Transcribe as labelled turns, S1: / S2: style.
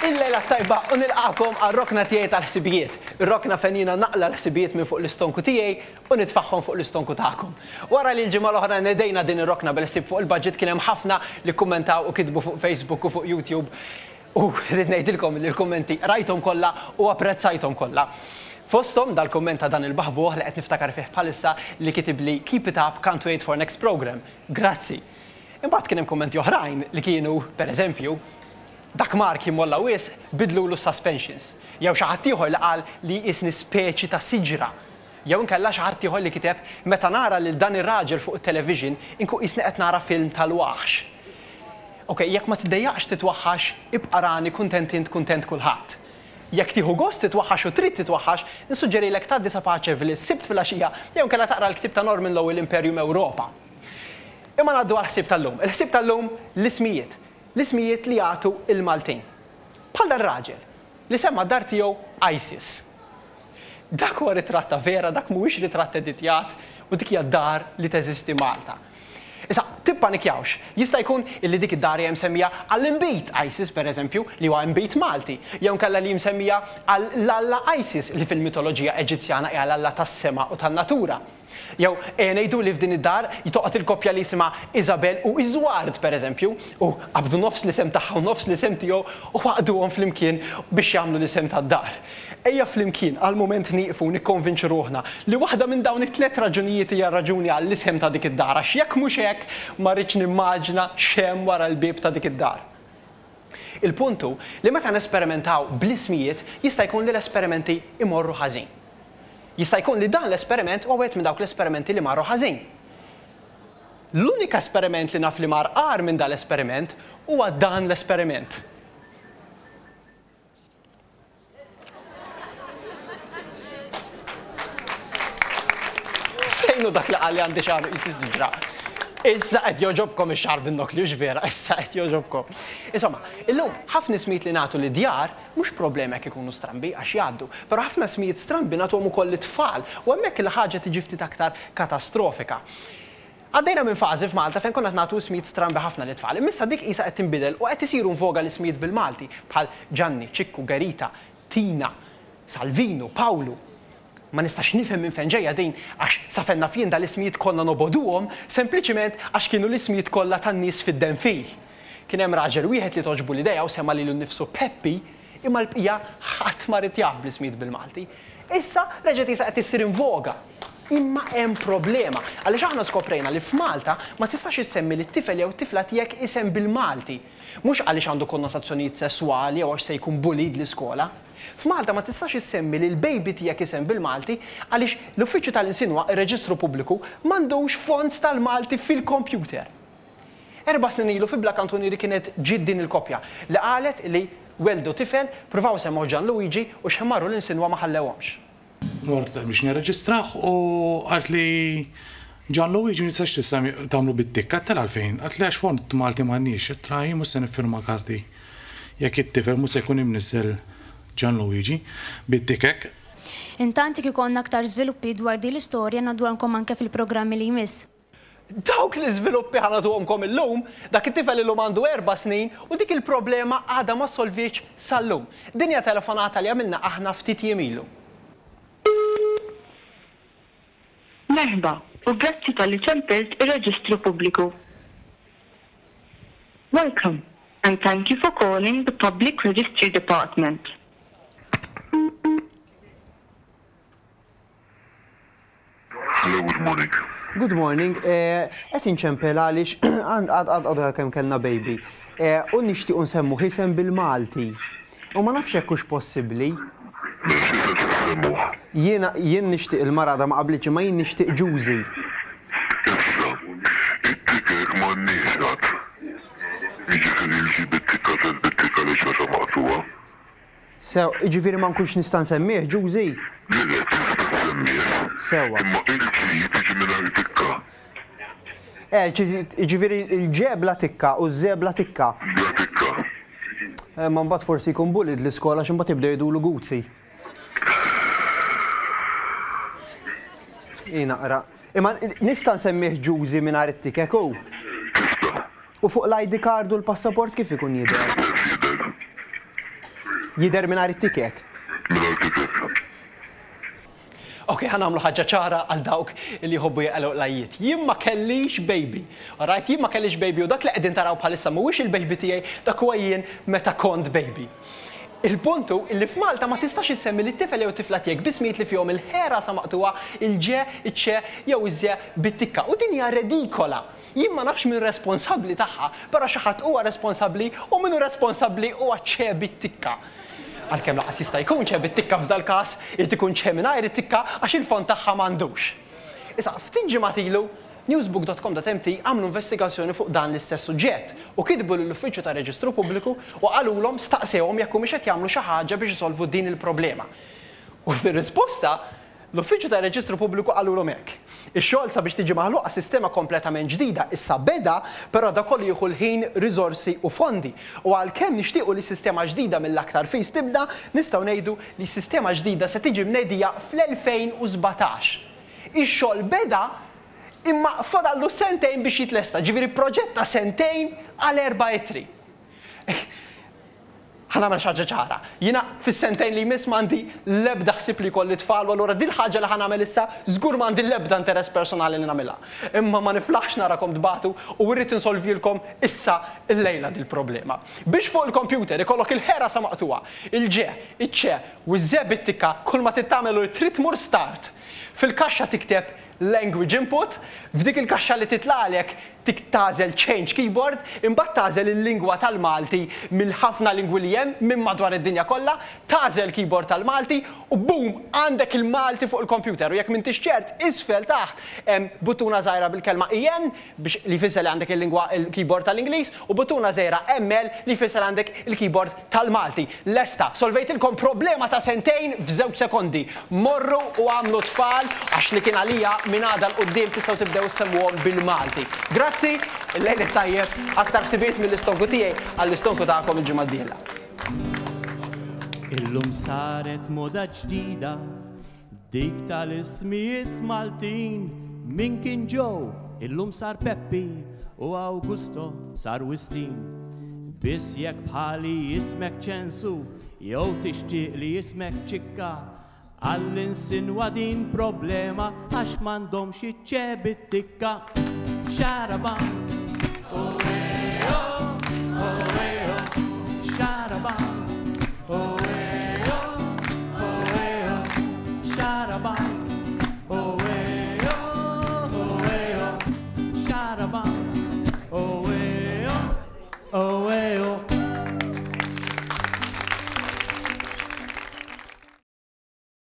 S1: Il-lejla tajba u nilqakom għal-rokna tiegħi tal-ħsibijiet. Ir-rokna fejn jiena naqla l-ħsibijiet minn fuq l-istonku tiegħi u nitfaħħom fuq l-istonku tagħkom. Wara li l-ġimgħa l-oħra nedejna din ir-rokna bil-ħsieb fuq il-budget kien hemm ħafna li kummentaw u kitbu fuq Facebook u fuq YouTube. U rrid ngħidilkom li l-kummenti rajthom kollha u apprezzajthom kollha. Fosthom dal-kummenta dan il-baħbuh li qed niftakar fih bħalissa li kitib li Keep it up, can't wait for next program. Grazzi. Imbagħad kien hemm kummenti oħrajn li kienu, pereżempju, dak Mark jimolla wis bidlu l suspensions. Jew xi ħadd ieħor li qal li jisni speċi ta' siġra. Jew inkella xi ħadd ieħor li kiteb meta nara lil dan ir-raġel fuq it-television inkun qisni qed nara film tal-waħx. Okej, jekk ma tiddejjaqx titwaħħax, ibqa' rani kuntent int kuntent kulħadd. Jekk tieħu gost titwaħħax u trid titwaħħax, nissuġġerilek tgħaddi sa paċe fil-sibt filgħaxija jew inkella taqra l-ktieb ta' Norman Lowell Imperium Ewropa. Imma ngħaddu għall-ħsieb tal-lum. Il-ħsieb tal-lum l-ismijiet. L-ismijiet li jagħtu il-Maltin. Bħal dar raġel li semma d-dar tiegħu ISIS. Dak huwa ritratt ta' vera, dak mhuwiex ritratt editjat u dik hija d-dar li teżisti Malta. Issa, tippanikjawx, jista' jkun illi dik id-dar hija msemmija għall-imbit ISIS pereżempju li huwa imbit Malti, jew nkella li msemmija għall-alla ISIS li fil-mitoloġija Eġizzjana hija l-alla tas-sema u tan-natura. Jew ngħidu li f'din id-dar jitoqgħod il-koppja li jisimha Isabel u Iżward pereżempju, u qabdu nofs l-isem tagħha u nofs l-isem tiegħu u waqduhom flimkien biex jagħmlu l-isem tad-dar. Ejja flimkien għal-mument nieqfu nikkonvinċu ruħna li waħda minn dawn it-tliet raġunijiet hija raġuni għall-isem ta' dik id-dar għax jekk mhux hekk ma rridx nimmaġna x'hemm wara l-bieb ta' dik id-dar. Il-puntu li meta nesperimentaw bl-ismijiet jista' jkun li l-esperimenti imorru ħażin. Jista' jkun li dan l-esperiment huwa wieħed minn dawk l-esperimenti li marru ħażin. L-unika esperiment li naf li mar qar minn dan l-esperiment huwa dan l-esperiment. Fejn hu dak li qal li għandi xahar ISIS ġra. Issa qed joġobkom ix-xahar bin-nokli u vera, issa qed joġobkom. Insomma, illum ħafna smijiet li nagħtu li djar mhux problema jekk ikunu strambi għax jgħaddu, però ħafna smijiet strambi nagħtuhom ukoll it-tfal u hemmhekk il-ħaġa tiġi ftit aktar katastrofika. Għaddejna minn fażi f'Malta fejn konna nagħtu smijiet strambi ħafna lit-tfal, imissa dik qisha qed tinbidel u qed isiru nfoga l-ismijiet bil-Malti bħal Gianni, Ċikku, Garita, Tina, Salvino, Pawlu. Ma nistax nifhem minn fejn ġejja din għax safenna fien dal-ismijiet konna noboduhom sempliċiment għax kienu l-ismijiet kollha tan-nies fid-denfil. Kien hemm raġel wieħed li toġbu l-idea u semma lilu nnifsu Peppi imma l-bqija ħadd ma rid jaf bl-ismijiet bil-Malti. Issa reġgħet isa qed issir invoga. Imma hemm problema għaliex aħna skoprejna li f'Malta ma tistax issemmi lit-tifel jew tifla tiegħek isem bil-Malti. Mhux għaliex għandu konnotazzjonijiet sesswali jew għax se jkun bulid l-iskola. F'Malta ma tistax issemmi lil baby tiegħek isem bil-Malti għaliex l-Uffiċċju tal-Insinwa ir-Reġistru Pubbliku m'għandux fonts tal-Malti fil-kompjuter. 4 snin ilu fi Black Antonieri kienet ġiet din il-kopja li qalet li weldu tifel pruvaw semmaw Gianluigi u x'ħemmarru l-Insinwa ma ħallewhomx.
S2: Mort biex nirreġistraħ u qalt li Gianluigi ma nistax tagħmlu bit-tikka tal-għalfejn. Qalt li għax font Malti m'għandniex, trahi mhux se niffirma karti. Jekk it-tifel mhux se jkun imnissel Gianluigi bit-tikkek.
S3: Intanti kikonna aktar żviluppi dwar din l-istorja nadwarkom anke fil-programmi li jmiss.
S1: Dawk l-iżviluppi ħanatuhomkom illum, dak it-tifel illum għandu 4 snin u dik il-problema għadha ma solvitx sal-lum. Din hija telefonata li għamilna aħna ftit jiem ilu.
S4: Merħba, u grazzi tal-li ċempilt ir-Reġistru Pubbliku. Welcome, and thank you for calling the Public Registry Department.
S5: Hello, good morning.
S1: Good morning. Qed inċempel għaliex għadha kemm kellna baby. U nixtieq nsemmu isem bil-Malti. U ma nafx hekk hux possibbli. Jien nixtieq il-marada ma qablitx ma jien nixtieq Ġużi.
S5: Issa, it-tikek m'għandniex għad. Jiġifieri l-ġi bit-tikka tal-bit-tikka li ċaxa maqtuha.
S1: Sew, jiġifieri ma nkunx nista' nsemmih Ġużi?
S5: Lilek tista' semmih.
S1: Sewwa.
S5: Imma il-ġi tiġi mingħajr tikka.
S1: Jiġifieri l-ġeb bla tikka u ż-żeb bla tikka.
S5: Bla tikka.
S1: Ma mbagħad forsi jkun bulid l-iskola x'imbagħad jibdew jgħidulu Guzzi. Naqra. Imma nista' nsemmih Ġużi mingħajr it-tikek hu?
S5: Tista'.
S1: U fuq l-ID card u l-passaport kif ikun jidher? Jider mingħajr it-tikek?
S5: Mingħajr tikek.
S1: Ok, ħanamlu ħaġa ċara għal dawk li jħobbu jaqalgħu l-ajjiet. Jien ma kellix baby. Alright, jien ma kellix baby u dak li qegħdin taraw bħalissa mhuwiex il-baby tiegħi dak huwa jien meta kont baby. Il-puntu illi f'Malta ma tistax issemmi li t-tifel jew tifla tiegħek bismijiet li fihom il-ħera sa maqtuwa il-ġe, iċ-ċe jew iż-że bit-tikka. U din hija redikola. Jien ma nafx min responsabbli tagħha, però xi ħadd huwa responsabbli u minnu responsabbli huwa ċe bit-tikka. Għalkemm laqas jista' jkun ċe bit-tikka f'dal każ irid ikun ċe mingħajr it-tikka għax il-fond tagħha m'għandux. Issa ftit ġimgħat ilu newsbook.com.mt għamlu investigazzjoni fuq dan l-istess suġġett u kitbu l-Uffiċċju ta' Reġistru Pubbliku u qalulhom staqsewhom jekk humiex qed jagħmlu xi ħaġa biex isolvu din il-problema. U fir-risposta l-Uffiċċju ta' Reġistru Pubbliku qalulhom hekk. Ix-xogħol sabiex tiġi maħluqa sistema kompletament ġdida issa beda, però dak kollu jieħu l-ħin, riżorsi u fondi. U għalkemm nixtiequ li sistema ġdida mill-aktar fis tibda, nistgħu ngħidu li sistema ġdida se tiġi mnedija fl-2017. Ix-xogħol beda imma fadallu sentejn biex jitlesta, ġifieri proġett ta' sentejn għal 4 itri. Ħanamel xi ħaġa ċara. Jiena fis-sentejn li jmiss m'għandi l-ebda ħsieb li jkolli tfal, u allura din ħaġa li ħanagħmel issa żgur m'għandi l-ebda interess personali li nagħmilha. Imma ma niflaħx narakom tbagħtu u rrid insolvilkom issa l-lejla dil-problema. Biex fuq il-kompjuter ikollok il-ħera sa maqtuwa, il-ġe, iċ-ċe u ż-że bit-tikka kull ma tittamel u trid tmur start. Fil-kaxxa tikteb language input, f'dik il-kaxxa li titlalek tik tażel change keyboard, imbagħad tażel il-lingwa tal-Malti mill-ħafna lingwi li hemm minn madwar id-dinja kollha, tażel keyboard tal-Malti u boom għandek il-Malti fuq il-kompjuter. U jekk m'intix ċert isfel taħt hemm buttuna żgħira bil-kelma IN biex li jfisser li għandek il-lingwa il-keyboard tal-Ingliż u buttuna żgħira ML li jfisser għandek il-keyboard tal-Malti. Lesta, solvejtilkom problema ta' sentejn f'żewġ sekondi. Morru u għamlu tfal għax li kien għalija minn għada l-qudiem tistgħu tibdew issemmuhom bil-Malti. Grazzi, il-lejl tajjeb, aktar sibiet mill-istonku tiegħi għall-istonku tagħkom il-ġimgħa d-dieħla.
S6: Illum saret moda ġdida, dik tal-ismijiet Maltin, min kien Joe, illum sar Peppi u Augusto sar Wistin. Biss jekk bħali jismek ċensu, jew tixtieq li jismek ċikka, għall-insinwa din problema għax m'għandhomx iċ-ċe bit-tikka. Xarabam, oh,